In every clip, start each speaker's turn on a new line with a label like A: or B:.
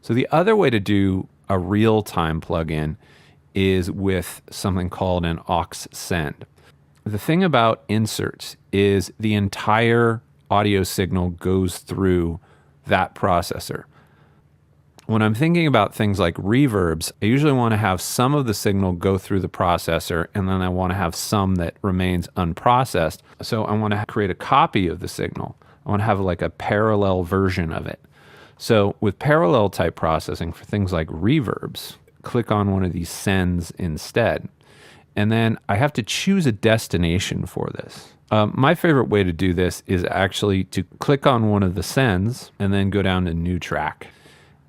A: So the other way to do a real-time plugin is with something called an Aux Send. The thing about inserts is the entire audio signal goes through that processor. When I'm thinking about things like reverbs, I usually want to have some of the signal go through the processor, and then I want to have some that remains unprocessed. So I want to create a copy of the signal. I want to have like a parallel version of it. So with parallel type processing for things like reverbs, click on one of these sends instead. And then I have to choose a destination for this. My favorite way to do this is actually to click on one of the sends and then go down to New Track.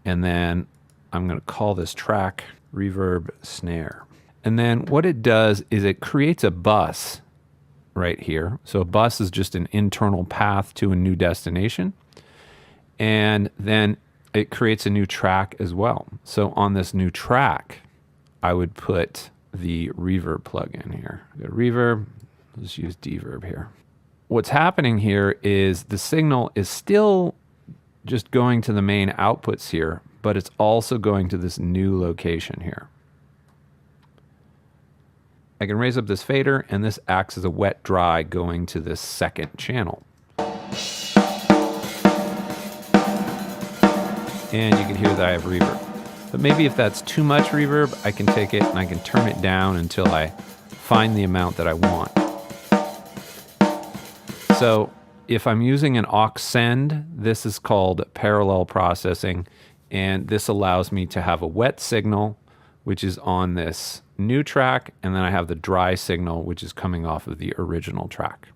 A: And then I'm going to call this track Reverb Snare. And then what it does is it creates a bus right here. So a bus is just an internal path to a new destination. And then it creates a new track as well. So on this new track, I would put the reverb plugin here. Go to reverb, let's use D-Verb here. What's happening here is the signal is still just going to the main outputs here, but it's also going to this new location here. I can raise up this fader, and this acts as a wet dry going to this second channel. And you can hear that I have reverb. But maybe if that's too much reverb, I can take it and I can turn it down until I find the amount that I want. So if I'm using an Aux Send, this is called parallel processing, and this allows me to have a wet signal, which is on this new track, and then I have the dry signal, which is coming off of the original track.